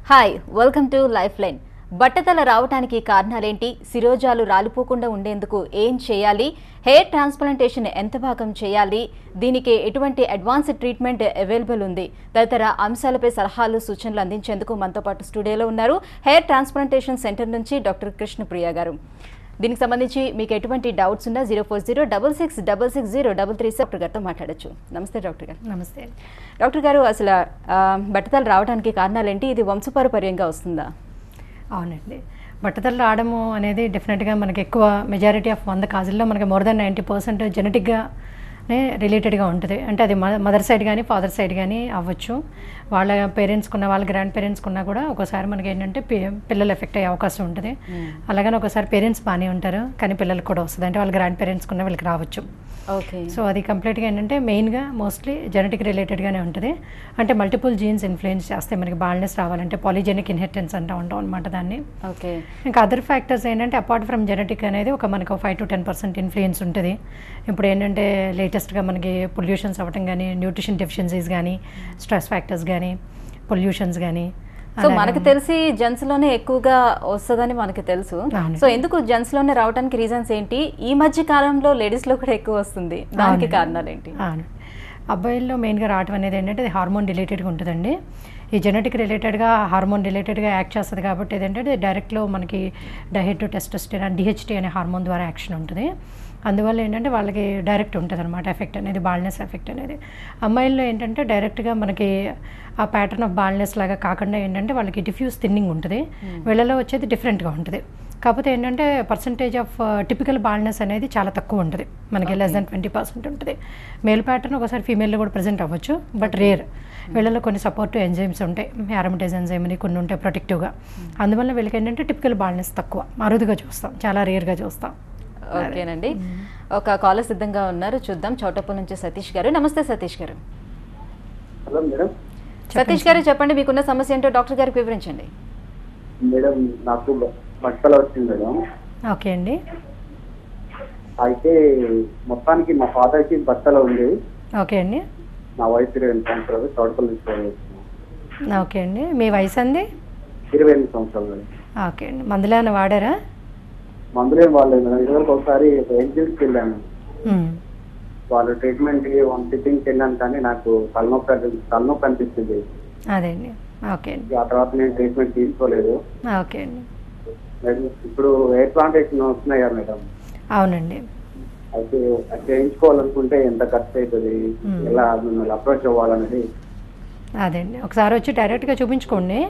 Hi welcome to life line. బట్టతల రావడానికి కారణాలేంటి, శిరోజాలు రాలిపోకుండా ఉండేందుకు ఏం చేయాలి, హెయిర్ ట్రాన్స్ప్లాంటేషన్ ఎంత భాగం చేయాలి, దీనికి ఎటువంటి అడ్వాన్స్డ్ ట్రీట్మెంట్ అవైలబుల్ ఉంది తదితర అంశాలపై సలహాలు సూచనలు అందించేందుకు మనతో పాటు స్టూడియోలో ఉన్నారు హెయిర్ ట్రాన్స్ప్లాంటేషన్ సెంటర్ నుంచి డాక్టర్ కృష్ణప్రియ గారు. దీనికి సంబంధించి మీకు ఎటువంటి డౌట్స్ ఉన్నా 0406666033 డాక్టర్ గారితో మాట్లాడచ్చు. నమస్తే డాక్టర్ గారు. నమస్తే డాక్టర్ గారు, అసలు బట్టతలు రావడానికి కారణాలు ఏంటి? ఇది వంశపారంపర్యంగా వస్తుందా? అవునండి, బట్టతలు రావడము అనేది డెఫినెట్గా మనకి ఎక్కువ మెజారిటీ ఆఫ్ 100 కాజుల్లో మనకి మోర్ దెన్ 90% జెనెటిక్గా రిలేటెడ్గా ఉంటుంది. అంటే అది మదర్ సైడ్ కానీ ఫాదర్ సైడ్ కానీ అవ్వచ్చు. వాళ్ళ పేరెంట్స్కున్న వాళ్ళ గ్రాండ్ పేరెంట్స్కున్నా కూడా ఒకసారి మనకి ఏంటంటే పిల్లలు ఎఫెక్ట్ అయ్యే అవకాశం ఉంటుంది. అలాగని ఒకసారి పేరెంట్స్ బాగానే ఉంటారు కానీ పిల్లలకు కూడా వస్తుంది, అంటే వాళ్ళ గ్రాండ్ పేరెంట్స్కున్న వీళ్ళకి రావచ్చు. ఓకే. సో అది కంప్లీట్గా ఏంటంటే మెయిన్గా మోస్ట్లీ జెనెటిక్ రిలేటెడ్గానే ఉంటుంది. అంటే మల్టిపుల్ జీన్స్ ఇన్ఫ్లుయెన్స్ చేస్తే మనకి బాల్నెస్ రావాలంటే పాలిజెనిక్ ఇన్హెరిటెన్స్ అంటూ ఉంటాం అనమాట దాన్ని. ఓకే. ఇంకా అదర్ ఫ్యాక్టర్స్ ఏంటంటే అపార్ట్ ఫ్రమ్ జెనెటిక్ అనేది మనకు 5 to 10% ఇన్ఫ్లుయెన్స్ ఉంటుంది. ఇప్పుడు ఏంటంటే లేటెస్ట్గా మనకి పొల్యూషన్స్ అవ్వటం కానీ, న్యూట్రిషన్ డెఫిషియన్సీస్ కానీ, స్ట్రెస్ ఫ్యాక్టర్స్ కానీ, పొల్యూషన్స్ కానీ. సో మనకు తెలిసి జెంట్స్ లోనే ఎక్కువగా వస్తుందని మనకి తెలుసు. సో ఎందుకు జెంట్స్ లోనే రావడానికి రీజన్స్ ఏంటి? ఈ మధ్య కాలంలో లేడీస్ లో కూడా ఎక్కువ వస్తుంది, దానికి కారణాలు ఏంటి? అబ్బాయిల్లో మెయిన్గా రావడం అనేది ఏంటంటే అది హార్మోన్ రిలేటెడ్గా ఉంటుందండి. ఈ జెనెటిక్ రిలేటెడ్గా హార్మోన్ రిలేటెడ్గా యాక్ట్ చేస్తుంది కాబట్టి ఏంటంటే డైరెక్ట్లో మనకి డైహెడ్రోటెస్టోస్టెరాన్ డిహెచ్టీ అనే హార్మోన్ ద్వారా యాక్షన్ ఉంటుంది. అందువల్ల ఏంటంటే వాళ్ళకి డైరెక్ట్ ఉంటుంది అనమాట ఎఫెక్ట్ అనేది, బాల్నెస్ ఎఫెక్ట్ అనేది. అమ్మాయిల్లో ఏంటంటే డైరెక్ట్గా మనకి ఆ ప్యాటర్న్ ఆఫ్ బాల్నెస్ లాగా కాకుండా ఏంటంటే వాళ్ళకి డిఫ్యూజ్ థిన్నింగ్ ఉంటుంది. వీళ్ళలో వచ్చేది డిఫరెంట్గా ఉంటుంది. కాకపోతే ఏంటంటే పర్సంటేజ్ ఆఫ్ టిపికల్ బాల్నెస్ అనేది చాలా తక్కువ ఉంటుంది, మనకి లెస్ దాన్ 20% ఉంటుంది. మేల్ ప్యాటర్న్ ఒకసారి ఫీమేల్లో కూడా ప్రజెంట్ అవ్వచ్చు, బట్ రేర్. వీళ్ళలో కొన్ని సపోర్టివ్ ఎంజైమ్స్ ఉంటాయి, అరోమటైజ్ ఎంజైమ్ అని కొన్ని ఉంటాయి ప్రొటెక్టివ్గా. అందువల్ల వీళ్ళకి ఏంటంటే టిపికల్ బాల్నెస్ తక్కువ, అరుదుగా చూస్తాం, చాలా రేర్గా చూస్తాం. ఓకేనండి, ఒక కాలర్ సిద్ధంగా ఉన్నారు, చూద్దాం. చౌటప్పల్ నుంచి సతీష్ గారు. నమస్తే సతీష్ గారు. Hello madam. సతీష్ గారు చెప్పండి, మీకున్న సమస్య ఏంటో డాక్టర్ గారికి వివరించండి. మేడం నాకు బట్టలు వచ్చింది మేడం. ఓకే అండి. అయితే మొత్తానికి మా ఫాదర్కి బట్టలు ఉంది. ఓకే అండి. నా వయసు 28 సంవత్సరాలు. చౌటపల్లి నుంచి ఫోన్ చేస్తున్నాను. ఓకే అండి, మీ వయసు అండి? 28 సంవత్సరాలు మేడం. ఓకే అండి, మందులు ఏమైనా వాడారా? మందులు ఏం వాడలేదు మేడం. ఇదివరకు ఒకసారి ఎన్జిఓకి వెళ్ళాను, వాళ్ళు ట్రీట్మెంట్ 1 సిట్టింగ్కి వెళ్ళాను కానీ నాకు తలనొప్పి అనిపించింది. అదే అండి. ఓకే అండి. ఆ తర్వాత నేను ట్రీట్మెంట్ తీసుకోలేదు. ఓకే అండి. మేడం ఇప్పుడు హెయిర్ ప్లాంటేషన్ వస్తున్నాయి కదా మేడం. అవునండి. అయితే చేయించుకోవాలనుకుంటే ఎంత ఖర్చు అవుతుంది, ఎలా మిమ్మల్ని అప్రోచ్ అవ్వాలనేది. అదే అండి, ఒకసారి వచ్చి డైరెక్ట్గా చూపించుకోండి.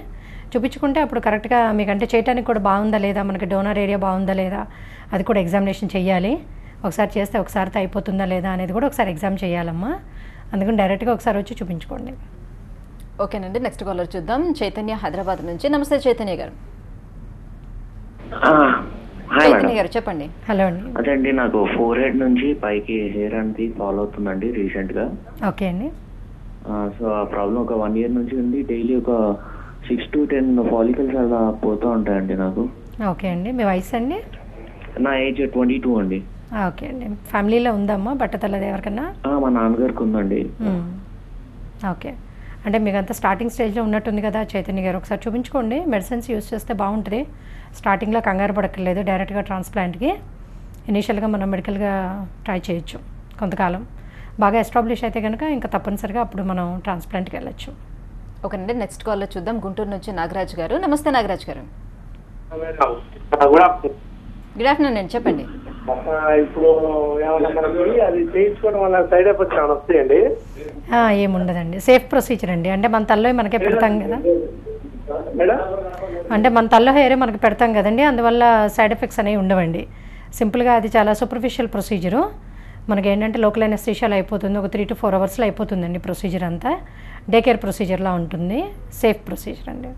చూపించుకుంటే అప్పుడు కరెక్ట్గా మీకంటే చేయడానికి కూడా బాగుందా లేదా, మనకి డోనర్ ఏరియా బాగుందా లేదా అది కూడా ఎగ్జామినేషన్ చేయాలి. ఒకసారి చేస్తే ఒకసారితో అయిపోతుందా లేదా అనేది కూడా ఒకసారి ఎగ్జామ్ చేయాలమ్మా. అందుకని డైరెక్ట్గా ఒకసారి వచ్చి చూపించుకోండి. ఓకేనండి, నెక్స్ట్ కాలర్ చూద్దాం. చైతన్య హైదరాబాద్ నుంచి. నమస్తే చైతన్య గారు. చైతన్య గారు చెప్పండి. హలో అండి. అదే అండి, నాకు ఫోర్ హెడ్ నుంచి పైకి హెయిర్ అనేది ఫాలో అవుతుందండి రీసెంట్గా. ఓకే అండి. సో ఆ ప్రాబ్లం ఒక 1 year నుంచి ఉంది. డైలీ ఒక 6 to 10 ఫాలికల్స్ అలా పోతూ ఉంటాయండి నాకు. ఓకే అండి, మీ వయసు అండి? నా ఏజ్ 22 అండి. ఓకే అండి, ఫ్యామిలీలో ఉందమ్మా బట్టతలది ఎవరికన్నా? మా నాన్నగారికి ఉందండి. ఓకే, అంటే మీకు అంతా స్టార్టింగ్ స్టేజ్లో ఉన్నట్టుంది కదా చైతన్య గారు. ఒకసారి చూపించుకోండి, మెడిసిన్స్ యూస్ చేస్తే బాగుంటుంది. స్టార్టింగ్లో కంగారు పడక్కర్లేదు, డైరెక్ట్గా ట్రాన్స్ప్లాంట్కి ఇనీషియల్గా మనం మెడికల్గా ట్రై చేయొచ్చు. కొంతకాలం బాగా ఎస్టాబ్లిష్ అయితే కనుక ఇంకా తప్పనిసరిగా అప్పుడు మనం ట్రాన్స్ప్లాంట్కి వెళ్ళొచ్చు. ఓకేనండి, నెక్స్ట్ కాల్లో చూద్దాం. గుంటూరు నుంచి నాగరాజ్ గారు. నమస్తే నాగరాజ్ గారు. గుడ్ ఆఫ్టర్నూన్ అండి, చెప్పండి. ఇప్పుడు అది చేయించుకోవడం వల్ల సైడ్ ఎఫెక్ట్స్ ఏమైనా వస్తాయండి? ఏముండదండి, సేఫ్ ప్రొసీజర్ అండి. అంటే మన తల్లో మనకే పెడతాం కదా, మేడం అంటే మన తల్లో హెయిర్ మనకి పెడతాం కదండి, అందువల్ల సైడ్ ఎఫెక్ట్స్ అనేవి ఉండవండి. సింపుల్గా అది చాలా సూపర్ఫిషియల్ ప్రొసీజరు. మనకి ఏంటంటే లోకల్ అనెస్థీషియాలో అయిపోతుంది, ఒక 3 to 4 అవర్స్లో అయిపోతుందండి ప్రొసీజర్ అంతా. డే కేర్ ప్రొసీజర్లా ఉంటుంది, సేఫ్ ప్రొసీజర్ అండి.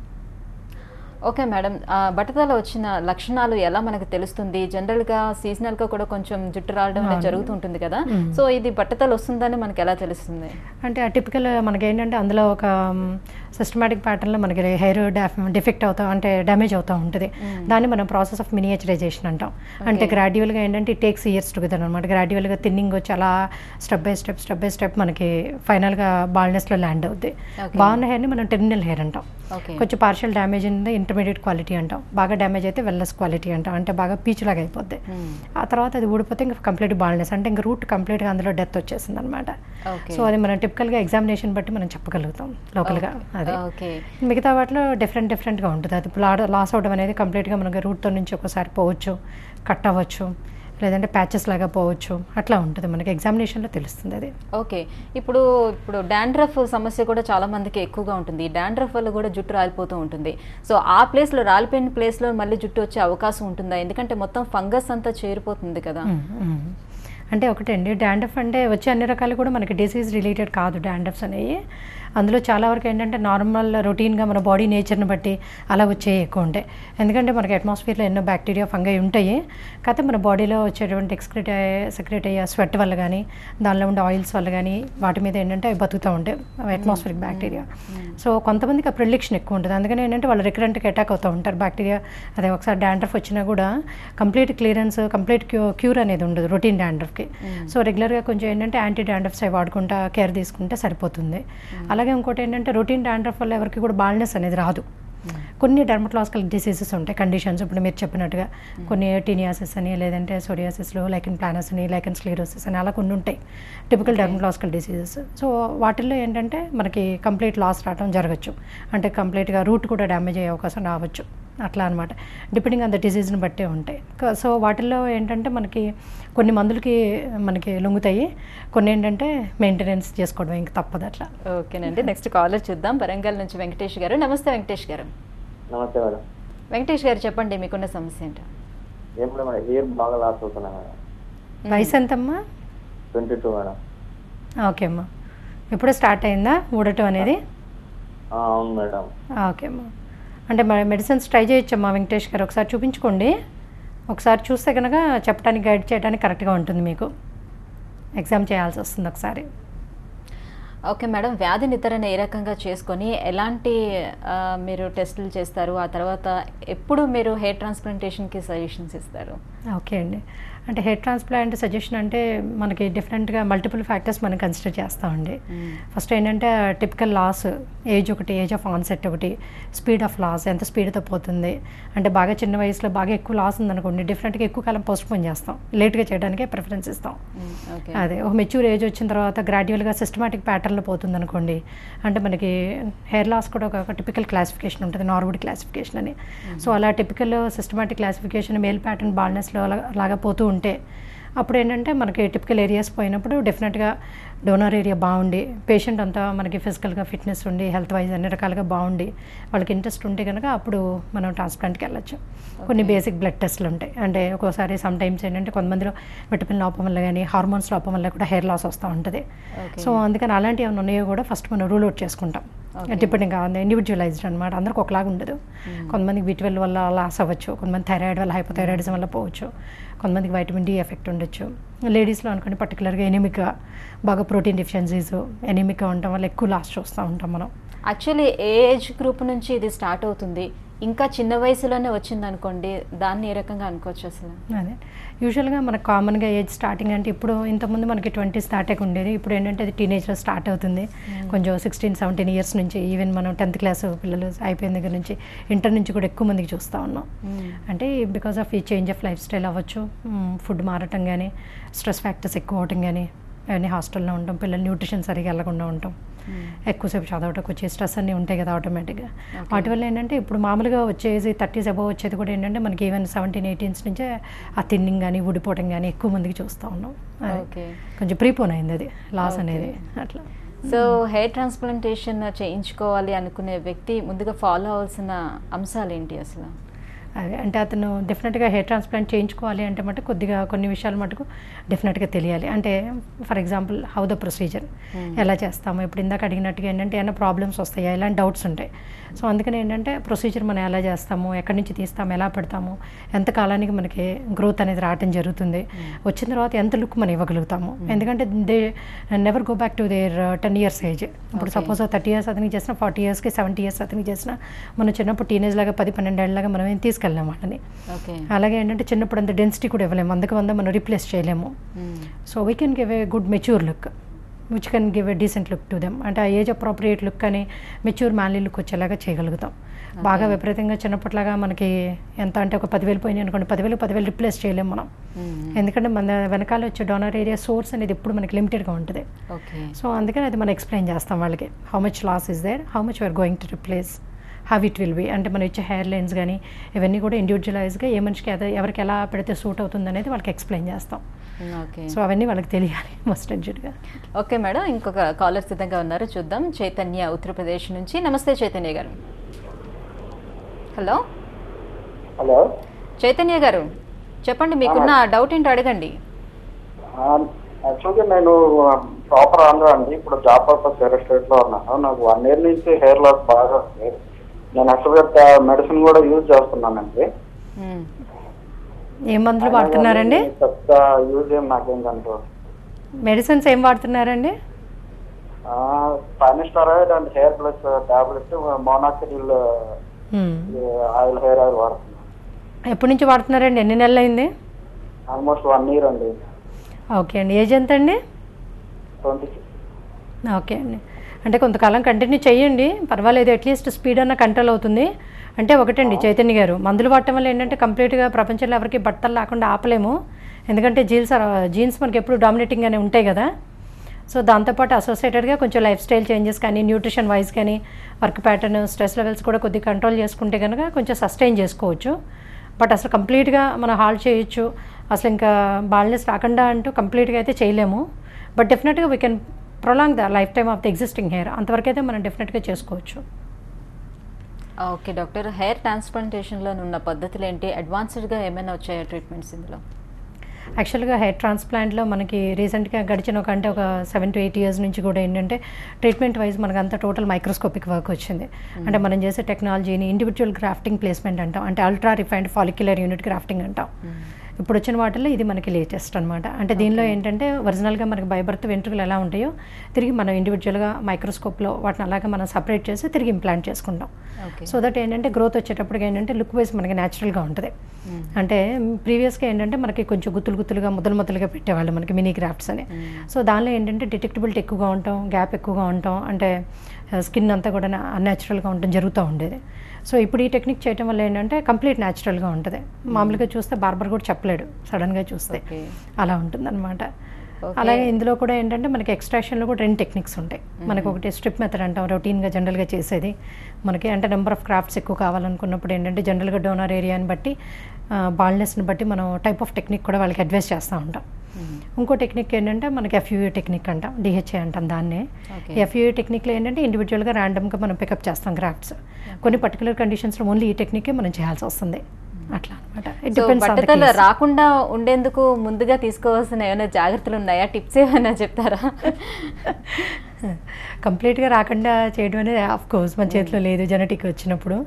ఓకే మేడం, బట్టతల వచ్చిన లక్షణాలు ఎలా మనకు తెలుస్తుంది? జనరల్గా సీజనల్గా కూడా కొంచెం జుట్టు రావడం అనేది జరుగుతుంటుంది కదా, సో ఇది బట్టతల వస్తుందని మనకి ఎలా తెలుస్తుంది? అంటే టిపికల్ మనకి ఏంటంటే అందులో ఒక సిస్టమేటిక్ ప్యాటర్న్లో మనకి హెయిర్ డిఫెక్ట్ అవుతా అంటే డ్యామేజ్ అవుతూ ఉంటుంది. దాన్ని మనం ప్రాసెస్ ఆఫ్ మినియేచరైజేషన్ అంటాం. అంటే గ్రాడ్యువల్గా ఏంటంటే ఇట్ టేక్స్ ఇయర్స్ టుగెదర్ అనమాట. గ్రాడ్యువల్గా థిన్నింగ్ వచ్చి అలా స్టెప్ బై స్టెప్ మనకి ఫైనల్గా బాల్నెస్లో ల్యాండ్ అవుద్ది. బాగున్న హెయిర్ని మనం టెర్మినల్ హెయిర్ అంటాం. కొంచెం పార్షియల్ డ్యామేజ్ ఉంది ఇంటర్మీడియట్ క్వాలిటీ అంటాం. బాగా డ్యామేజ్ అయితే వెల్లెస్ క్వాలిటీ అంటాం. అంటే బాగా పీచులాగా అయిపోద్ది. ఆ తర్వాత అది ఊడిపోతే ఇంకా కంప్లీట్ బాల్నెస్ అంటే ఇంకా రూట్ కంప్లీట్గా అందులో డెత్ వచ్చేసింది అనమాట. సో అది మనం టిపికల్గా ఎగ్జామినేషన్ బట్టి మనం చెప్పగలుగుతాం లోకల్గా. అది మిగతా వాటిలో డిఫరెంట్గా ఉంటుంది. అది లాస్ అవడం అనేది కంప్లీట్గా మనకి రూట్తో నుంచి ఒకసారి పోవచ్చు, కట్ అవ్వచ్చు, లేదంటే ప్యాచెస్ లాగా పోవచ్చు, అట్లా ఉంటుంది. మనకి ఎగ్జామినేషన్లో తెలుస్తుంది అది. ఓకే, ఇప్పుడు డాండ్రఫ్ సమస్య కూడా చాలా మందికి ఎక్కువగా ఉంటుంది. ఈ డాండ్రఫ్ వల్ల కూడా జుట్టు రాలిపోతూ ఉంటుంది. సో ఆ ప్లేస్లో, రాలిపోయిన ప్లేస్లో మళ్ళీ జుట్టు వచ్చే అవకాశం ఉంటుందా? ఎందుకంటే మొత్తం ఫంగస్ అంతా చేరిపోతుంది కదా. అంటే ఒకటండి, డాండ్రఫ్ అంటే వచ్చే అన్ని రకాలు కూడా మనకి డిసీజ్ రిలేటెడ్ కాదు డాండ్రఫ్స్ అనేవి. అందులో చాలా వరకు ఏంటంటే నార్మల్ రొటీన్గా మన బాడీ నేచర్ని బట్టి అలా వచ్చేవి ఎక్కువ ఉంటాయి. ఎందుకంటే మనకి అట్మాస్ఫియర్లో ఎన్నో బ్యాక్టీరియా ఫంగై ఉంటాయి. కాకపోతే మన బాడీలో వచ్చేటువంటి సెక్రెట్ అయ్యే స్వెట్ వల్ల కానీ, దానిలో ఉండే ఆయిల్స్ వల్ల కానీ వాటి మీద ఏంటంటే అవి బతుకుతూ ఉంటాయి అట్మాస్ఫియరిక్ బ్యాక్టీరియా. సో కొంతమందికి ఆ ప్రిడిక్షన్ ఎక్కువ ఉంటుంది. అందుకని ఏంటంటే వాళ్ళు రికరెంట్గా అటాక్ అవుతూ ఉంటారు బ్యాక్టీరియా. అదే ఒకసారి డాండ్రఫ్ వచ్చినా కూడా కంప్లీట్ క్లియరెన్స్, కంప్లీట్ క్యూర్ అనేది ఉండదు రొటీన్ డాండ్రఫ్కి. సో రెగ్యులర్గా కొంచెం ఏంటంటే యాంటీ డాండ్రఫ్స్ అవి వాడుకుంటా కేర్ తీసుకుంటే సరిపోతుంది. అలాగే ఇంకోటి ఏంటంటే రొటీన్ డాండ్రఫ్ వల్ల ఎవరికి కూడా బాల్నెస్ అనేది రాదు. కొన్ని డెర్మటలాజికల్ డిసీజెస్ ఉంటాయి, కండిషన్స్. ఇప్పుడు మీరు చెప్పినట్టుగా కొన్ని టీనియాసిస్ అని, లేదంటే సోరియాసిస్లో లైకెన్ ప్లానస్ అని, లైకెన్ స్క్లెరోసిస్ అని అలా కొన్ని ఉంటాయి టిపికల్ డెర్మటలాజికల్ డిసీజెస్. సో వాటిల్లో ఏంటంటే మనకి కంప్లీట్ లాస్ రావడం జరగచ్చు. అంటే కంప్లీట్గా రూట్ కూడా డ్యామేజ్ అయ్యే అవకాశం రావచ్చు. అట్లా అనమాట. డిపెండింగ్ ఆన్ ద డిసీజ్ని బట్టే ఉంటాయి. సో వాటిల్లో ఏంటంటే మనకి కొన్ని మందులకి మనకి లొంగుతాయి, కొన్ని ఏంటంటే మెయింటెనెన్స్ చేసుకోవడం ఇంకా తప్పదు అట్లా. ఓకేనండి, నెక్స్ట్ కాలర్ చూద్దాం. వరంగల్ నుంచి వెంకటేష్ గారు. నమస్తే వెంకటేష్ గారు. నమస్తే మేడం. వెంకటేష్ గారు చెప్పండి, మీకున్న సమస్య ఏంటో. ఏం మేడం, హెయిర్ బాగా లాస్ అవుతున్నా మేడం. వయసు ఎంతమ్మా? 22 మేడం. ఓకే అమ్మా, ఎప్పుడో స్టార్ట్ అయిందా ఊడటం అనేది? అవును మేడం. ఓకే అమ్మా, అంటే మెడిసిన్స్ ట్రై చేయొచ్చమ్మా వెంకటేష్ గారు. ఒకసారి చూపించుకోండి. ఒకసారి చూస్తే కనుక చెప్పడానికి, గైడ్ చేయడానికి కరెక్ట్గా ఉంటుంది. మీకు ఎగ్జామ్ చేయాల్సి వస్తుంది ఒకసారి. ఓకే మేడం, వ్యాధి నిర్ధారణ ఏ రకంగా చేసుకొని ఎలాంటి మీరు టెస్టులు చేస్తారు? ఆ తర్వాత ఎప్పుడు మీరు హెయిర్ ట్రాన్స్ప్లాంటేషన్కి సజెషన్స్ ఇస్తారు? ఓకే అండి, అంటే హెయిర్ ట్రాన్స్ప్లాంట్ సజెషన్ అంటే మనకి డిఫరెంట్గా మల్టిపుల్ ఫ్యాక్టర్స్ మనం కన్సిడర్ చేస్తామండి. ఫస్ట్ ఏంటంటే టిపికల్ లాస్, ఏజ్ ఒకటి, ఏజ్ ఆఫ్ ఆన్సెట్ ఒకటి, స్పీడ్ ఆఫ్ లాస్, ఎంత స్పీడ్తో పోతుంది. అంటే బాగా చిన్న వయసులో బాగా ఎక్కువ లాస్ ఉందనుకోండి, డిఫరెంట్గా ఎక్కువ కాలం పోస్ట్పోన్ చేస్తాం, లేట్గా చేయడానికే ప్రిఫరెన్స్ ఇస్తాం. అదే ఒక మెచ్యూర్ ఏజ్ వచ్చిన తర్వాత గ్రాడ్యువల్గా సిస్టమాటిక్ ప్యాటర్న్లో పోతుంది అనుకోండి, అంటే మనకి హెయిర్ లాస్ కూడా ఒక టిపికల్ క్లాసిఫికేషన్ ఉంటుంది, నార్వుడ్ క్లాసిఫికేషన్ అని. సో అలా typical systematic classification male pattern బాల్నెస్లో అలాగా పోతూ ఉంటే అప్పుడు ఏంటంటే మనకి టిపికల్ ఏరియాస్ పోయినప్పుడు డెఫినెట్గా డోనర్ ఏరియా బాగుండి, పేషెంట్ అంతా మనకి ఫిజికల్గా ఫిట్నెస్ ఉండి, హెల్త్ వైజ్ అన్ని రకాలుగా బాగుండి, వాళ్ళకి ఇంట్రెస్ట్ ఉంటే కనుక అప్పుడు మనం ట్రాన్స్ప్లాంట్కి వెళ్ళచ్చు. కొన్ని బేసిక్ బ్లడ్ టెస్ట్లు ఉంటాయి. అంటే ఒక్కోసారి సమ్ టైమ్స్ ఏంటంటే కొంతమందిలో విటమిన్ లోపం వల్ల కానీ, హార్మోన్స్ లోపం వల్ల కూడా హెయిర్ లాస్ వస్తూ ఉంటుంది. సో అందుకని అలాంటివి ఏమైనా ఉన్నాయో కూడా ఫస్ట్ మనం రూల్ అవుట్ చేసుకుంటాం. డిపెండింగ్ ఆన్ ఇండివిజువలైజ్డ్ అనమాట. అందరికి ఒకలాగా ఉండదు. కొంతమందికి B12 వల్ల లాస్ అవ్వచ్చు, కొంతమంది థైరాయిడ్ వల్ల, హైపోథైరాయిడిజం వల్ల పోవచ్చు, కొంతమందికి వైటమిన్ D ఎఫెక్ట్ ఉండొచ్చు. లేడీస్లో అనుకోండి పర్టికులర్గా ఎనిమిక్గా, బాగా ప్రోటీన్ డెఫిషియన్సీస్, ఎనిమిక్గా ఉండటం వల్ల ఎక్కువ లాస్ చూస్తూ ఉంటాం మనం. యాక్చువల్లీ ఏ ఏజ్ గ్రూప్ నుంచి ఇది స్టార్ట్ అవుతుంది? ఇంకా చిన్న వయసులోనే వచ్చింది అనుకోండి, దాన్ని ఏ రకంగా అనుకోవచ్చు అసలు? అదే యూజువల్గా మనకు కామన్గా ఏజ్ స్టార్టింగ్ అంటే ఇప్పుడు ఇంతకుముందు మనకి 20s దాటాక ఉండేది. ఇప్పుడు ఏంటంటే అది టీనేజ్లో స్టార్ట్ అవుతుంది. కొంచెం 16-17 ఇయర్స్ నుంచి, ఈవెన్ మనం 10th క్లాస్ పిల్లలు అయిపోయిన దగ్గర నుంచి, ఇంటర్ నుంచి కూడా ఎక్కువ మందికి చూస్తూ ఉన్నాం. అంటే బికాస్ ఆఫ్ ఈ చేంజ్ ఆఫ్ లైఫ్ స్టైల్ అవ్వచ్చు, ఫుడ్ మారటం కానీ, స్ట్రెస్ ఫ్యాక్టర్స్ ఎక్కువ అవటం కానీ, అవన్నీ హాస్టల్లో ఉంటాం, పిల్లలు న్యూట్రిషన్ సరిగా వెళ్ళకుండా ఉంటాం, ఎక్కువసేపు చదవటం వచ్చే స్ట్రెస్ అన్నీ ఉంటాయి కదా ఆటోమేటిక్గా. వాటి వల్ల ఏంటంటే ఇప్పుడు మామూలుగా వచ్చేసి 30s అబవ్ వచ్చేది కూడా ఏంటంటే మనకి ఈవెన్ 17-18s నుంచే ఆ థిన్నింగ్ కానీ, ఊడిపోవడం కానీ ఎక్కువ మందికి చూస్తూ ఉన్నాం. కొంచెం ప్రీపోన్ అయింది అది లాస్ అనేది అట్లా. సో హెయిర్ ట్రాన్స్ప్లాంటేషన్ చేయించుకోవాలి అనుకునే వ్యక్తి ముందుగా ఫాలో అవ్వాల్సిన అంశాలు ఏంటి అసలు? అదే అంటే అతను డెఫినెట్గా హెయిర్ ట్రాన్స్ప్లాంట్ చేయించుకోవాలి అంటే మటుకు కొద్దిగా కొన్ని విషయాలు మటుకు డెఫినెట్గా తెలియాలి. అంటే for example how the procedure ఎలా చేస్తాము, ఇప్పుడు ఇందాక అడిగినట్టుగా ఏంటంటే ఏమైనా ప్రాబ్లమ్స్ వస్తాయా, ఇలాంటి డౌట్స్ ఉంటాయి. సో అందుకని ఏంటంటే ప్రొసీజర్ మనం ఎలా చేస్తాము, ఎక్కడి నుంచి తీస్తాము, ఎలా పెడతాము, ఎంత కాలానికి మనకి గ్రోత్ అనేది రావటం జరుగుతుంది, వచ్చిన తర్వాత ఎంత లుక్ మనం ఇవ్వగలుగుతాము. ఎందుకంటే they never go back to their 10 years age. ఇప్పుడు సపోజ్ 30 years అతనికి చేసిన 40 yearsకి 70 years అతనికి చేసిన మనం చిన్నప్పుడు టీనేజ్ లాగా 10-12 ఏళ్ళలాగా మనం ఏం తీసుకెళ్ళాం వాళ్ళని. అలాగే ఏంటంటే చిన్నప్పుడు అంత డెన్సిటీ కూడా ఇవ్వలేము, 100 మనం రీప్లేస్ చేయలేము. So we can give a good mature look which can give a decent look to them. అంటే ఆ ఏజ్ అప్రోప్రియేట్ లుక్ అని మెచ్యూర్ మ్యాన్లీ లుక్ వచ్చేలాగా చేయగలుగుతాం. బాగా విపరీతంగా చిన్నప్పట్లాగా మనకి ఎంత అంటే ఒక 10,000 పోయినాయి అనుకోండి, 10,000 రిప్లేస్ చేయలేము మనం. ఎందుకంటే మన వెనకాల వచ్చే డోనర్ ఏరియా సోర్స్ అనేది ఎప్పుడు మనకి లిమిటెడ్గా ఉంటుంది. సో అందుకని అది మనం ఎక్స్ప్లెయిన్ చేస్తాం వాళ్ళకి, how much loss is there, how much we're going to replace, how it will be. అంటే మనం ఇచ్చే హెయిర్ లైన్స్ కానీ ఇవన్నీ కూడా ఇండివిజువలైజ్గా ఏ మనిషికి ఎవరికి ఎలా పెడితే సూట్ అవుతుంది అనేది వాళ్ళకి ఎక్స్ప్లెయిన్ చేస్తాం. సో అవన్నీ వాళ్ళకి తెలియాలి మస్ట్ అర్జెంట్గా. ఓకే మేడం, ఇంకొక కాలర్ సిద్ధంగా ఉన్నారు, చూద్దాం. చైతన్య ఉత్తరప్రదేశ్ నుంచి. నమస్తే చైతన్య గారు. హలో హలో చైతన్య గారు, చెప్పండి, మీకున్న డౌట్ ఏంటో అడగండి. యాక్చువల్గా నేను ప్రాపర్ ఆంధ్ర అండి, ఇప్పుడు జాబ్ పర్పస్ వేరే స్టేట్లో ఉన్నాను. నాకు 1 year నుంచి హెయిర్ లాస్ బాగా ఉంది. నేను యాక్చువల్గా మెడిసిన్ కూడా యూజ్ చేస్తున్నానండి. ఏం మందులు వాడుతున్నారండి? పెద్ద యూజ్ ఏం నాకేం కనిపించదు. మెడిసిన్స్ ఏం వాడుతున్నారండి? Finasteride and hair plus tablet, minoxidil oil, hair oil వాడుతున్నాను. ఎప్పటి నుంచి వాడుతున్నారండి? ఎన్ని నెలలు అయింది? ఆల్మోస్ట్ 1 year అండి. ఓకే అండి. ఏజ్ ఎంత అండి? 26. ఓకే అండి. అంటే కొంతకాలం కంటిన్యూ చేయండి, పర్వాలేదు, అట్లీస్ట్ స్పీడ్ అన్న కంట్రోల్ అవుతుంది. అంటే ఒకటండి చైతన్య గారు, మందులు వాడటం వల్ల ఏంటంటే కంప్లీట్గా ప్రపంచంలో ఎవరికి బట్టలు లేకుండా ఆపలేము. ఎందుకంటే జీన్స్ మనకి ఎప్పుడు డామినేటింగ్గానే ఉంటాయి కదా. సో దాంతోపాటు అసోసియేటెడ్గా కొంచెం లైఫ్ స్టైల్ చేంజెస్ కానీ, న్యూట్రిషన్ వైజ్ కానీ, వర్క్ ప్యాటర్న్, స్ట్రెస్ లెవెల్స్ కూడా కొద్దిగా కంట్రోల్ చేసుకుంటే కనుక కొంచెం సస్టైన్ చేసుకోవచ్చు. బట్ అసలు కంప్లీట్గా మనం హాల్ట్ చేయొచ్చు, అసలు ఇంకా బాల్నెస్ రాకుండా అంటూ కంప్లీట్గా అయితే చేయలేము. బట్ డెఫినెట్గా we can prolong the life time of the existing hair, అంతవరకు అయితే మనం డెఫినెట్గా చేసుకోవచ్చు. ఓకే డాక్టర్, హెయిర్ ట్రాన్స్ప్లాంటేషన్లో ఉన్న పద్ధతులు ఏంటి? అడ్వాన్స్డ్గా ఏమైనా వచ్చాయా ట్రీట్మెంట్స్ ఇందులో? యాక్చువల్గా హెయిర్ ట్రాన్స్ప్లాంట్లో మనకి రీసెంట్గా గడిచిన ఒక 7 to 8 years నుంచి కూడా ఏంటంటే ట్రీట్మెంట్ వైజ్ మనకు అంతా టోటల్ మైక్రోస్కోపిక్ వర్క్ వచ్చింది. అంటే మనం చేసే టెక్నాలజీని ఇండివిజువల్ గ్రాఫ్టింగ్ ప్లేస్మెంట్ అంటాం, అంటే ultra refined follicular unit grafting అంటాం. ఇప్పుడు వచ్చిన వాటిల్లో ఇది మనకి లేటెస్ట్ అనమాట. అంటే దీనిలో ఏంటంటే ఒరిజినల్గా మనకి బై బర్త్ వెంట్రుకలు ఎలా ఉంటాయో తిరిగి మనం ఇండివిజువల్గా మైక్రోస్కోప్లో వాటిని అలాగే మనం సపరేట్ చేసి తిరిగి ఇంప్లాంట్ చేసుకుంటాం. సో దట్ ఏంటంటే గ్రోత్ వచ్చేటప్పటికి ఏంటంటే లుక్ వైజ్ మనకి న్యాచురల్గా ఉంటుంది. అంటే ప్రీవియస్గా ఏంటంటే మనకి కొంచెం గుత్తులుగా ముద్దలుగా పెట్టేవాళ్ళు మనకి మినీ గ్రాఫ్ట్స్ అని. సో దానిలో ఏంటంటే డిటెక్టబిలిటీ ఎక్కువగా ఉంటాం, గ్యాప్ ఎక్కువగా ఉంటాం, అంటే స్కిన్ అంతా కూడా అన్యాచురల్గా ఉండడం జరుగుతూ ఉండేది. సో ఇప్పుడు ఈ టెక్నిక్ చేయడం వల్ల ఏంటంటే కంప్లీట్ న్యాచురల్గా ఉంటుంది. మామూలుగా చూస్తే బార్బర్ కూడా చెప్పలేడు సడన్గా చూస్తే, అలా ఉంటుంది అనమాట. అలాగే ఇందులో కూడా ఏంటంటే మనకి ఎక్స్ట్రాక్షన్లో కూడా 2 టెక్నిక్స్ ఉంటాయి. మనకి ఒకటి స్ట్రిప్ మెథడ్ అంటాం, రొటీన్గా జనరల్గా చేసేది మనకి. అంటే నెంబర్ ఆఫ్ క్రాఫ్ట్స్ ఎక్కువ కావాలనుకున్నప్పుడు ఏంటంటే జనరల్గా డోనర్ ఏరియాని బట్టి, బాల్నెస్ని బట్టి మనం టైప్ ఆఫ్ టెక్నిక్ కూడా వాళ్ళకి అడ్వైస్ చేస్తూ ఉంటాం. ఇంకో టెక్నిక్ ఏంటంటే మనకి FUE టెక్నిక్ అంటాం, DHA అంటాం దాన్నే. FUE టెక్నిక్లో ఏంటంటే ఇండివిజువల్గా ర్యాండమ్గా మనం పికప్ చేస్తాం గ్రాఫ్ట్స్. కొన్ని పర్టికులర్ కండిషన్స్లో ఓన్లీ ఈ టెక్నికే మనం చేయాల్సి వస్తుంది, అట్లా అనమాట. బట్టతల రాకుండా ఉండేందుకు ముందుగా తీసుకోవాల్సిన ఏమైనా జాగ్రత్తలు ఉన్నాయా? టిప్స్ ఏమైనా చెప్తారా? కంప్లీట్గా రాకుండా చేయడం అనేది ఆఫ్ కోర్స్ మన చేతిలో లేదు జెనెటిక్ వచ్చినప్పుడు.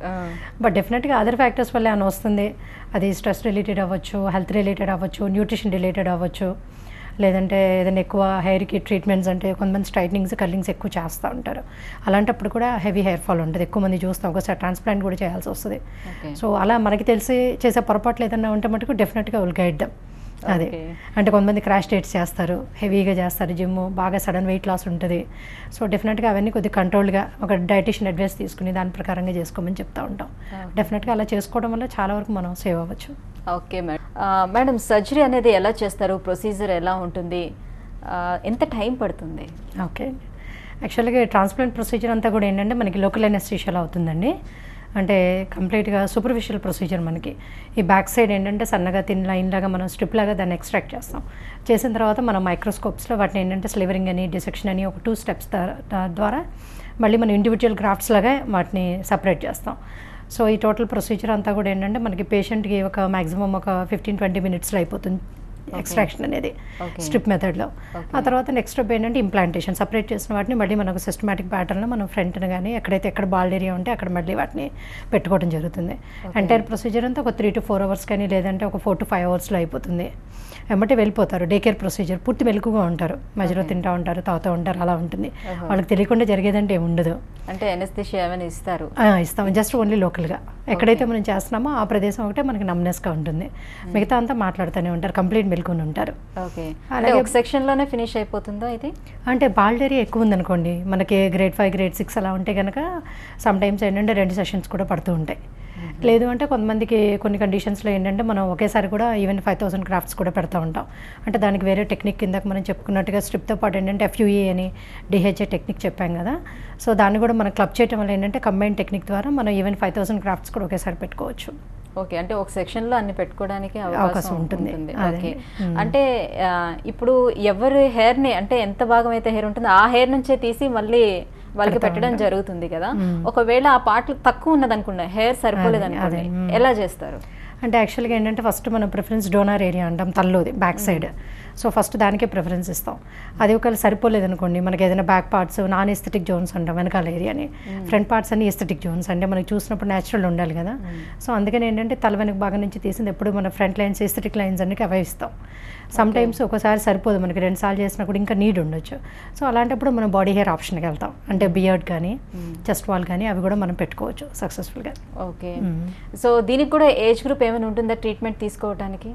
బట్ డెఫినెట్గా అదర్ ఫ్యాక్టర్స్ వల్ల అని వస్తుంది. అది స్ట్రెస్ రిలేటెడ్ అవ్వచ్చు, హెల్త్ రిలేటెడ్ అవ్వచ్చు, న్యూట్రిషన్ రిలేటెడ్ అవ్వచ్చు, లేదంటే ఏదైనా ఎక్కువ హెయిర్కి ట్రీట్మెంట్స్ అంటే కొంతమంది స్ట్రైట్నింగ్స్, కర్లింగ్స్ ఎక్కువ చేస్తూ ఉంటారు. అలాంటప్పుడు కూడా హెవీ హెయిర్ ఫాల్ ఉంటుంది, ఎక్కువ మంది చూస్తాం. ఒకసారి ట్రాన్స్ప్లాంట్ కూడా చేయాల్సి వస్తుంది. సో అలా మనకి తెలిసి చేసే పొరపాట్లు ఏదైనా ఉంటే మటుకు డెఫినెట్గా విల్ గైడ్ దెమ్. అదే అంటే కొంతమంది క్రాష్ డేట్స్ చేస్తారు, హెవీగా చేస్తారు, జిమ్ బాగా సడన్ వెయిట్ లాస్ ఉంటుంది. సో డెఫినెట్గా అవన్నీ కొద్దిగా కంట్రోల్గా ఒక డైటీషియన్ అడ్వైస్ తీసుకుని దాని ప్రకారంగా చేసుకోమని చెప్తూ ఉంటాం. డెఫినెట్గా అలా చేసుకోవడం వల్ల చాలా వరకు మనం సేవ్ అవ్వచ్చు. ఓకే మేడం, సర్జరీ అనేది ఎలా చేస్తారు? ప్రొసీజర్ ఎలా ఉంటుంది? ఎంత టైం పడుతుంది? ఓకే, యాక్చువల్గా ట్రాన్స్ప్లాంట్ ప్రొసీజర్ అంతా కూడా ఏంటంటే మనకి లోకల్ అనెస్థీషియాలో అవుతుందండి. అంటే కంప్లీట్గా సూపర్ఫిషియల్ ప్రొసీజర్. మనకి ఈ బ్యాక్ సైడ్ ఏంటంటే సన్నగా థిన్ లైన్ లాగా మనం స్ట్రిప్ లాగా దాన్ని ఎక్స్ట్రాక్ట్ చేస్తాం. చేసిన తర్వాత మనం మైక్రోస్కోప్స్లో వాటిని ఏంటంటే స్లివరింగ్ అని, డిసెక్షన్ అని ఒక 2 steps ద్వారా మళ్ళీ మనం ఇండివిజువల్ గ్రాఫ్ట్స్ లాగా వాటిని సపరేట్ చేస్తాం. సో ఈ టోటల్ ప్రొసీజర్ అంతా కూడా ఏంటంటే మనకి పేషెంట్కి ఒక మ్యాక్సిమం ఒక 15-20 minutesలో అయిపోతుంది ఎక్స్ట్రాక్షన్ అనేది స్ట్రిప్ మెథడ్లో. ఆ తర్వాత నెక్స్ట్ స్టెప్ ఏంటంటే ఇంప్లాంటేషన్. సపరేట్ చేసిన వాటిని మళ్ళీ మనకు సిస్టమాటిక్ ప్యాటర్న్లో మనం ఫ్రంట్ని కానీ ఎక్కడ బాల్డ్ ఏరియా ఉంటే అక్కడ మళ్ళీ వాటిని పెట్టుకోవడం జరుగుతుంది. ఎంటైర్ ప్రొసీజర్ అంతా ఒక 3 to 4 hours కానీ లేదంటే ఒక 4 to 5 hours అయిపోతుంది. వెంబటే వెళ్ళిపోతారు. Day care procedure. పూర్తి మెలకుగా ఉంటారు, మధ్యలో తింటూ ఉంటారు, తాగుతూ ఉంటారు, అలా ఉంటుంది. వాళ్ళకి తెలియకుండా జరిగేదంటే ఏమి ఉండదు. అంటే ఎనస్థీషియా ఏమైనా ఇస్తారు? ఇస్తాం, జస్ట్ ఓన్లీ లోకల్గా. ఎక్కడైతే మనం చేస్తున్నామో ఆ ప్రదేశం ఒకటే మనకి నమ్నెస్గా ఉంటుంది, మిగతా అంతా మాట్లాడుతూనే ఉంటారు, కంప్లీట్ మెలుకుని ఉంటారు. ఓకే, అలాగే ఒక సెక్షన్లోనే ఫినిష్ అయిపోతుందా ఇది? అంటే బాల్డ్ ఏరియా ఎక్కువ ఉందనుకోండి, మనకి grade 5 grade 6 అలా ఉంటే కనుక సమ్ టైమ్స్ ఏంటంటే 2 సెషన్స్ కూడా పడుతూ ఉంటాయి. లేదు అంటే కొంతమందికి కొన్ని కండిషన్స్లో ఏంటంటే మనం ఒకేసారి కూడా ఈవెన్ 5000 క్రాఫ్ట్స్ కూడా పెడతా ఉంటాం. అంటే దానికి వేరే టెక్నిక్ కింద మనం చెప్పుకున్నట్టుగా స్ట్రిప్తో పాటు ఏంటంటే FUE అని DHA టెక్నిక్ చెప్పాం కదా. సో దాన్ని కూడా మనం క్లబ్ చేయడం వల్ల ఏంటంటే కంబైన్ టెక్నిక్ ద్వారా మనం ఈవెన్ 5000 క్రాఫ్ట్స్ కూడా ఒకేసారి పెట్టుకోవచ్చు. ఓకే, అంటే ఒక సెక్షన్లో అన్ని పెట్టుకోవడానికి అవకాశం ఉంటుంది. ఓకే, అంటే ఇప్పుడు ఎవరి హెయిర్ని అంటే ఎంత భాగం అయితే హెయిర్ ఉంటుందో ఆ హెయిర్ నుంచే తీసి మళ్ళీ వాళ్ళకి పెట్టడం జరుగుతుంది కదా. ఒకవేళ ఆ పార్ట్లు తక్కువ ఉన్నదనుకున్నా, హెయిర్ సరిపోలేదు అనుకోండి, ఎలా చేస్తారు? అంటే యాక్చువల్గా ఏంటంటే ఫస్ట్ మనం ప్రిఫరెన్స్ డోనర్ ఏరియా అంటాం, తల్లోది బ్యాక్ సైడ్. సో ఫస్ట్ దానికే ప్రిఫరెన్స్ ఇస్తాం. అది ఒకవేళ సరిపోలేదు అనుకోండి, మనకి ఏదైనా back parts non aesthetic zones అంటాం వెనకాల ఏరియాని, ఫ్రంట్ పార్ట్స్ అన్ని ఎస్థెటిక్ జోన్స్ అంటే మనకి చూసినప్పుడు న్యాచురల్ ఉండాలి కదా. సో అందుకని ఏంటంటే తల వెనక భాగం నుంచి తీసింది ఎప్పుడు మన ఫ్రంట్ లైన్స్ ఎస్థెటిక్ లైన్స్ అన్ని అవే ఇస్తాం. సమ్ టైమ్స్ ఒకసారి సరిపోదు, మనకి 2 సార్లు చేసినప్పుడు ఇంకా నీడ్ ఉండొచ్చు. సో అలాంటప్పుడు మనం బాడీ హెయిర్ ఆప్షన్కి వెళ్తాం. అంటే బియర్డ్ కానీ చెస్ట్ వాల్ కానీ అవి కూడా మనం పెట్టుకోవచ్చు సక్సెస్ఫుల్గా. ఓకే, సో దీనికి కూడా ఏజ్ గ్రూప్ ఏమైనా ఉంటుందా ట్రీట్మెంట్ తీసుకోవడానికి?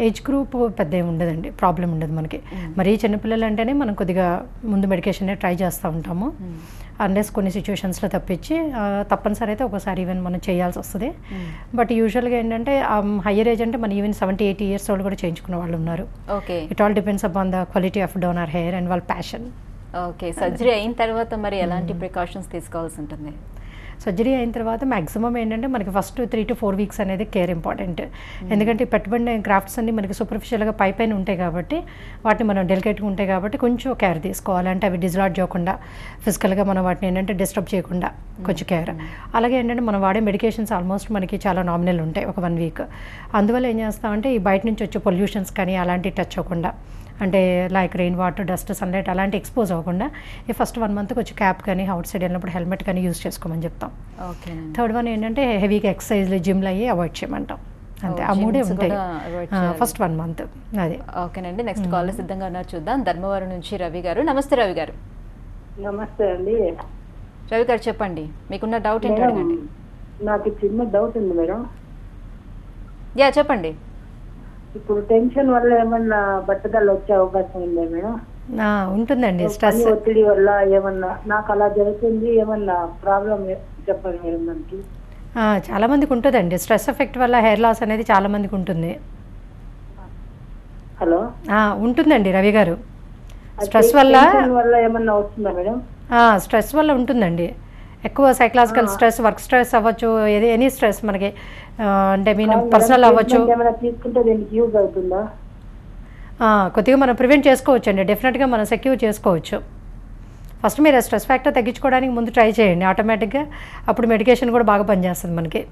ఏజ్ గ్రూప్ పెద్ద ఏమి ఉండదండి, ప్రాబ్లం ఉండదు మనకి. మరీ చిన్నపిల్లలు అంటేనే మనం కొద్దిగా ముందు మెడికేషన్ ట్రై చేస్తూ ఉంటాము, అన్లెస్ కొన్ని సిచ్యువేషన్స్లో తప్పించి. తప్పనిసరి అయితే ఒకసారి ఈవెన్ మనం చేయాల్సి వస్తుంది. బట్ యూజువల్గా ఏంటంటే హయ్యర్ ఏజ్ అంటే మన ఈవెన్ 70-80 years వాళ్ళు కూడా చేయించుకున్న వాళ్ళు ఉన్నారు. Okay, it all depends upon the quality of donor hair and వాళ్ళ ప్యాషన్. ఓకే, సర్జరీ అయిన తర్వాత మరి ఎలాంటి ప్రికాషన్స్ తీసుకోవాల్సి ఉంటుంది? సర్జరీ అయిన తర్వాత మ్యాక్సిమం ఏంటంటే మనకి ఫస్ట్ 3 to 4 weeks అనేది కేర్ ఇంపార్టెంట్. ఎందుకంటే పెట్టుబడిన క్రాఫ్ట్స్ అన్ని మనకి సూపర్ఫిషియల్గా పైన ఉంటాయి కాబట్టి వాటిని మనం డెలికేట్గా ఉంటాయి కాబట్టి కొంచెం కేర్ తీసుకోవాలి. అంటే అవి డిజలాట్ చేయకుండా, ఫిజికల్గా మనం వాటిని ఏంటంటే డిస్టర్బ్ చేయకుండా కొంచెం కేర్. అలాగే ఏంటంటే మనం వాడే మెడికేషన్స్ ఆల్మోస్ట్ మనకి చాలా నామినల్ ఉంటాయి, ఒక 1 week. అందువల్ల ఏం చేస్తామంటే ఈ బయట నుంచి వచ్చే పొల్యూషన్స్ కానీ అలాంటివి టచ్ అవ్వకుండా, అంటే like rain water, dust, sunlight అలాంటి ఎక్స్పోజ్ అవ్వకుండా ఈ ఫస్ట్ 1 month వచ్చి క్యాప్ కానీ అవుట్ సైడ్ వెళ్ళినప్పుడు హెల్మెట్ కానీ యూజ్ చేసుకోమని చెప్తాం. ఓకే, థర్డ్ వన్ ఏంటంటే హెవీగా ఎక్సర్సైజ్లు, జిమ్లు అయ్యి అవాయిడ్ చేయమంటాం. అంతే, ఆ 3 ఉంటాయి ఫస్ట్ 1 month. అది ఓకేనండి. నెక్స్ట్ కాల్ సిద్ధంగా ఉన్నారు, చూద్దాం. ధర్మవరం నుంచి రవి గారు. నమస్తే రవి గారు. నమస్తే అండి. రవి గారు చెప్పండి, మీకున్న డౌట్ ఏంటి అడగండి. నాకు చిన్న డౌట్ ఉంది మేడం. యా చెప్పండి. ఇప్పుడు టెన్షన్ వల్ల ఏమన్నా బట్టతలు వచ్చే అవకాశం ఉందా మేడం? ఉంటుందండి, స్ట్రెస్ ఒత్తిడి వల్ల ఏమన్నా నాకు అలా జరుగుతుంది, ఏమన్నా ప్రాబ్లం చెప్పండి మేడం మనకి. చాలా మందికి ఉంటుందండి, స్ట్రెస్ ఎఫెక్ట్ వల్ల హెయిర్ లాస్ అనేది చాలా మందికి ఉంటుంది. హలో, ఉంటుందండి రవి గారు. స్ట్రెస్ వల్ల ఏమన్నా వస్తుందా మేడం? స్ట్రెస్ వల్ల ఉంటుందండి. ఎక్కువ సైకలాజికల్ స్ట్రెస్, వర్క్ స్ట్రెస్ అవ్వచ్చు, ఎనీ స్ట్రెస్ మనకి, అంటే మీన్ పర్సనల్ అవ్వచ్చు. తీసుకుంటే దీనికి యూజ్ అవుతుందా? కొద్దిగా మనం ప్రివెంట్ చేసుకోవచ్చు అండి, డెఫినెట్గా మనం సెక్యూర్ చేసుకోవచ్చు. ఫస్ట్ మీరు స్ట్రెస్ ఫ్యాక్టర్ తగ్గించుకోవడానికి ముందు ట్రై చేయండి, ఆటోమేటిక్గా అప్పుడు మెడికేషన్ కూడా బాగా పనిచేస్తుంది మనకి.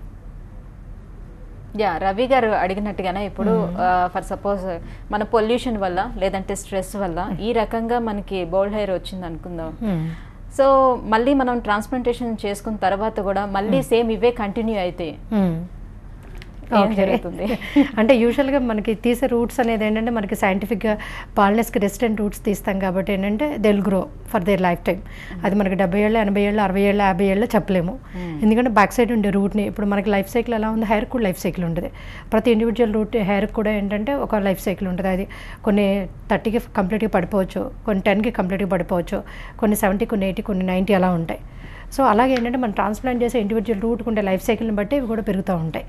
యా, రవి గారు అడిగినట్టుగానే ఇప్పుడు ఫర్ సపోజ్ మన పొల్యూషన్ వల్ల లేదంటే స్ట్రెస్ వల్ల ఈ రకంగా మనకి బోల్డ్ హెయిర్ వచ్చింది అనుకుందాం. సో మళ్ళీ మనం ట్రాన్స్ప్లాంటేషన్ చేసుకున్న తర్వాత కూడా మళ్ళీ సేమ్ ఇవే కంటిన్యూ అయితే జరుగుతుంది? అంటే యూజువల్గా మనకి తీసే రూట్స్ అనేది ఏంటంటే మనకి సైంటిఫిక్గా బాల్నెస్కి రెసిస్టెంట్ రూట్స్ తీస్తాం కాబట్టి ఏంటంటే they will grow for their life time. అది మనకి 70 ఏళ్ళు, 80 ఏళ్ళు, 60 ఏళ్ళు, 50 ఏళ్ళు చెప్పలేము. ఎందుకంటే బ్యాక్ సైడ్ ఉండే రూట్ని, ఇప్పుడు మనకి లైఫ్ సైకిల్ ఎలా ఉంది, హెయిర్ కూడా లైఫ్ సైకిల్ ఉంటుంది. ప్రతి ఇండివిజువల్ రూట్ హెయిర్ కూడా ఏంటంటే ఒక లైఫ్ సైకిల్ ఉంటుంది. అది కొన్ని 30కి కంప్లీట్గా పడిపోవచ్చు, కొన్ని 10కి కంప్లీట్గా పడిపోవచ్చు, కొన్ని 70, కొన్ని 80, కొన్ని 90 అలా ఉంటాయి. సో అలాగే ఏంటంటే మనం ట్రాన్స్ప్లాంట్ చేసే ఇండివిజువల్ రూట్కి ఉండే లైఫ్ సైకిల్ని బట్టి ఇవి కూడా పెరుగుతూ ఉంటాయి.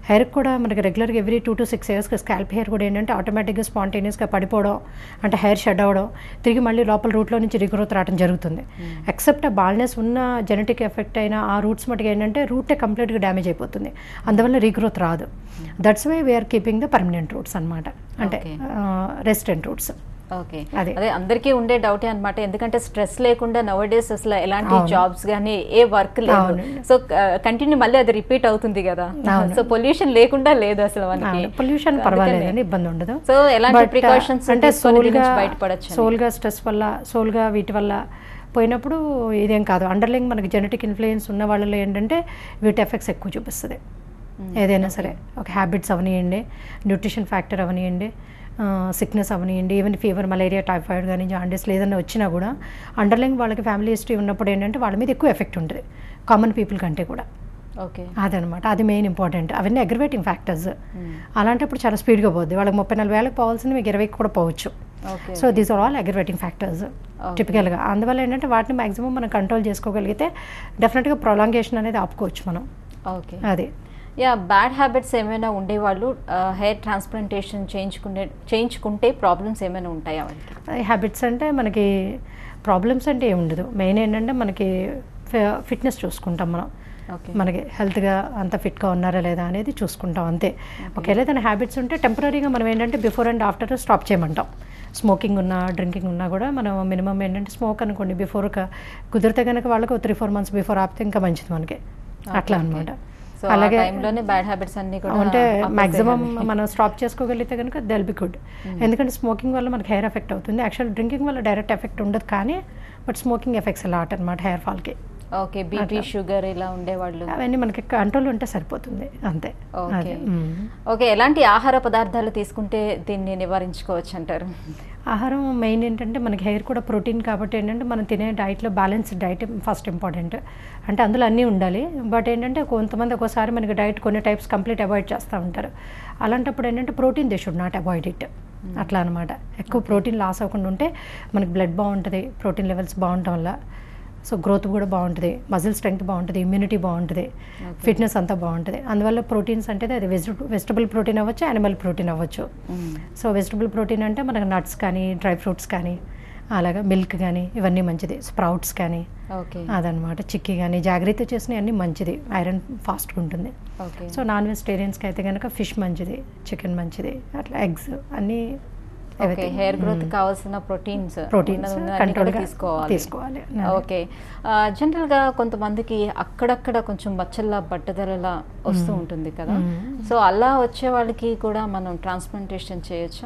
హెయిర్ కూడా మనకి రెగ్యులర్గా ఎవ్రీ 2 to 6 yearsకి స్కాల్ప్ హెయిర్ కూడా ఏంటంటే ఆటోమేటిక్గా స్పాంటేనియస్గా పడిపోవడం, అంటే హెయిర్ షెడ్ అవ్వడం, తిరిగి మళ్ళీ లోపల రూట్లో నుంచి రీగ్రోత్ రావడం జరుగుతుంది. ఎక్సెప్ట్ ఆ బాల్నెస్ ఉన్న జెనెటిక్ ఎఫెక్ట్ అయిన ఆ రూట్స్ మటుకు ఏంటంటే రూటే కంప్లీట్గా డ్యామేజ్ అయిపోతుంది, అందువల్ల రీగ్రోత్ రాదు. That's why we're keeping the permanent roots అనమాట, అంటే రెసిస్టెంట్ రూట్స్. ఓకే, అదే. అదే అందరికీ ఉండే డౌటే అన్నమాట. ఎందుకంటే స్ట్రెస్ లేకుండా నౌడేస్ అసలు ఎలాంటి జాబ్స్ కానీ ఏ వర్క్ లేదు. సో కంటిన్యూ మళ్ళీ అది రిపీట్ అవుతుంది కదా. సో పొల్యూషన్ లేకుండా లేదు అసలు మనకి. పొల్యూషన్ పర్వాలేదండి, ఇబ్బంది ఉండదు. సో ఎలాంటి ప్రికాషన్స్ అంటే బయటపడచ్చు? సోల్గా స్ట్రెస్ వల్ల, సోల్గా వీటి వల్ల పోయినప్పుడు ఇదేం కాదు. అండర్లైన్ మనకి జెనెటిక్ ఇన్ఫ్లుయెన్స్ ఉన్న వాళ్ళలో ఏంటంటే వీటి ఎఫెక్ట్స్ ఎక్కువ చూపిస్తుంది. ఏదైనా సరే, ఒక హ్యాబిట్స్ అవనియండి, న్యూట్రిషన్ ఫ్యాక్టర్ అవనియండి, సిక్నెస్ అవనియండి, ఈవెన్ ఫీవర్, మలేరియా, టైఫాయిడ్ కానీ జాండీస్ ఏదైనా వచ్చినా కూడా అండర్లైన్ వాళ్ళకి ఫ్యామిలీ హిస్టరీ ఉన్నప్పుడు ఏంటంటే వాళ్ళ మీద ఎక్కువ ఎఫెక్ట్ ఉంటుంది కామన్ పీపుల్ కంటే కూడా. ఓకే, అదనమాట, అది మెయిన్ ఇంపార్టెంట్. అవన్నీ అగ్రివేటింగ్ ఫ్యాక్టర్స్. అలాంటప్పుడు చాలా స్పీడ్గా పోద్ది. వాళ్ళకి 30-40 ఏళ్ళకి పోవాల్సింది మీకు 20కి కూడా పోవచ్చు. So these are all aggravating factors టిపికల్గా. అందువల్ల ఏంటంటే వాటిని మ్యాక్సిమం మనం కంట్రోల్ చేసుకోగలిగితే డెఫినెట్గా ప్రొలాంగేషన్ అనేది ఆపుకోవచ్చు మనం. ఓకే, అది. యా, బ్యాడ్ హ్యాబిట్స్ ఏమైనా ఉండేవాళ్ళు హెయిర్ ట్రాన్స్ప్లాంటేషన్ చేయించుకుంటే ప్రాబ్లమ్స్ ఏమైనా ఉంటాయా వాళ్ళకి? హ్యాబిట్స్ అంటే మనకి ప్రాబ్లమ్స్ అంటే ఏముండదు. మెయిన్ ఏంటంటే మనకి ఫిట్నెస్ చూసుకుంటాం మనం. మనకి హెల్త్గా అంత ఫిట్గా ఉన్నారా లేదా అనేది చూసుకుంటాం అంతే. ఒకవేళ ఏదైనా హ్యాబిట్స్ ఉంటే టెంపరీగా మనం ఏంటంటే బిఫోర్ అండ్ ఆఫ్టర్ స్టాప్ చేయమంటాం. స్మోకింగ్ ఉన్నా, డ్రింకింగ్ ఉన్నా కూడా మనం మినిమం ఏంటంటే స్మోక్ అనుకోండి బిఫోర్ కుదిరితే కనుక వాళ్ళకి 3-4 months బిఫోర్ ఆపితే ఇంకా మంచిది మనకి. అట్లా అనమాట. అలాగే అంటే మ్యాక్సిమం మనం స్టాప్ చేసుకోగలిగితే కనుక దెల్ బి గుడ్. ఎందుకంటే స్మోకింగ్ వల్ల మనకి హెయిర్ ఎఫెక్ట్ అవుతుంది. యాక్చువల్ డ్రింకింగ్ వల్ల డైరెక్ట్ ఎఫెక్ట్ ఉండదు, కానీ బట్ స్మోకింగ్ ఎఫెక్ట్స్ లాట్ అనమాట హెయిర్ ఫాల్కి. ఓకే, బీపీ, షుగర్ ఇలా ఉండేవాళ్ళు అవన్నీ మనకి కంట్రోల్ ఉంటే సరిపోతుంది అంతే. Okay, okay. ఎలాంటి ఆహార పదార్థాలు తీసుకుంటే దీన్ని నివారించుకోవచ్చు అంటారు? ఆహారం మెయిన్ ఏంటంటే మనకి హెయిర్ కూడా ప్రోటీన్ కాబట్టి ఏంటంటే మనం తినే డైట్లో బ్యాలెన్స్డ్ డైట్ ఫస్ట్ ఇంపార్టెంట్. అంటే అందులో అన్నీ ఉండాలి. బట్ ఏంటంటే కొంతమంది ఒకసారి మనకి డైట్ కొన్ని టైప్స్ కంప్లీట్ అవాయిడ్ చేస్తూ ఉంటారు. అలాంటప్పుడు ఏంటంటే protein they should not avoid it. అట్లా అనమాట. ఎక్కువ ప్రోటీన్ లాస్ అవ్వకుండా ఉంటే మనకి బ్లడ్ బాగుంటుంది, ప్రోటీన్ లెవెల్స్ బాగుండటం వల్ల. సో గ్రోత్ కూడా బాగుంటుంది, మజిల్ స్ట్రెంగ్త్ బాగుంటుంది, ఇమ్యూనిటీ బాగుంటుంది, ఫిట్నెస్ అంతా బాగుంటుంది. అందువల్ల ప్రోటీన్స్ అంటే అది వెజిటబుల్ ప్రోటీన్ అవ్వచ్చు, యానిమల్ ప్రోటీన్ అవ్వచ్చు. సో వెజిటబుల్ ప్రోటీన్ అంటే మనకు నట్స్ కానీ, డ్రై ఫ్రూట్స్ కానీ, అలాగా మిల్క్ కానీ ఇవన్నీ మంచిది. స్ప్రౌట్స్ కానీ, అదనమాట. చిక్కీ కానీ జాగ్రత్త చేసినవి అన్నీ మంచిది, ఐరన్ ఫాస్ట్గా ఉంటుంది. సో నాన్ వెజిటేరియన్స్కి అయితే కనుక ఫిష్ మంచిది, చికెన్ మంచిది, అట్లా ఎగ్స్ అన్నీ. హెయిర్ గ్రోత్ కావాల్సిన ప్రోటీన్స్ తీసుకోవాలి. ఓకే, జనరల్గా కొంతమందికి అక్కడక్కడ కొంచెం మచ్చల్లా బట్టదలలా వస్తూ ఉంటుంది కదా. సో అలా వచ్చే వాళ్ళకి కూడా మనం ట్రాన్స్ప్లాంటేషన్ చేయొచ్చు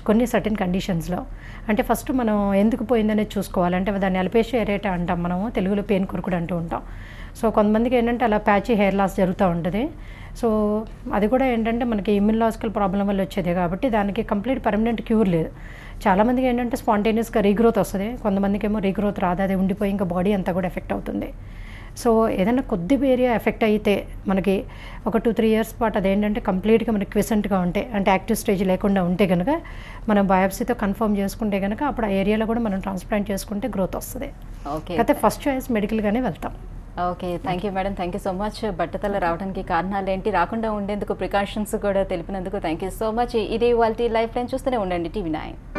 కొన్ని సర్టెన్ కండిషన్స్లో. అంటే ఫస్ట్ మనం ఎందుకు పోయిందనేది చూసుకోవాలి. అంటే దాన్ని అల్పేషియా ఎరేటా అంటాం మనము, తెలుగులో పెయిన్ కొరుకుడు అంటూ ఉంటాం. సో కొంతమందికి ఏంటంటే అలా ప్యాచీ హెయిర్ లాస్ జరుగుతూ ఉంటుంది. సో అది కూడా ఏంటంటే మనకి ఇమ్యూనలాజికల్ ప్రాబ్లం వల్ల వచ్చేది కాబట్టి దానికి కంప్లీట్ పర్మనెంట్ క్యూర్ లేదు. చాలామందికి ఏంటంటే స్పాంటేనియస్గా రీగ్రోత్ వస్తుంది, కొంతమందికి ఏమో రీగ్రోత్ రాదు, అది ఉండిపోయి ఇంకా బాడీ అంతా కూడా ఎఫెక్ట్ అవుతుంది. సో ఏదైనా కొద్ది ఏరియా ఎఫెక్ట్ అయితే మనకి ఒక 2-3 years పాటు అదేంటంటే కంప్లీట్గా మనకి క్విసెంట్గా ఉంటే, అంటే యాక్టివ్ స్టేజ్ లేకుండా ఉంటే కనుక మనం బయాప్సీతో కన్ఫర్మ్ చేసుకుంటే కనుక అప్పుడు ఆ ఏరియాలో కూడా మనం ట్రాన్స్ప్లాంట్ చేసుకుంటే గ్రోత్ వస్తుంది. అయితే ఫస్ట్ చాయిస్ మెడికల్గానే వెళ్తాం. Okay, thank you madam, thank you so much. బట్టతల రావడానికి కారణాలు ఏంటి, రాకుండా ఉండేందుకు ప్రికాషన్స్ కూడా తెలిపినందుకు థ్యాంక్ యూ సో మచ్. ఇది ఇవాల్టి లైఫ్ లైన్. చూస్తూనే ఉండండి TV9.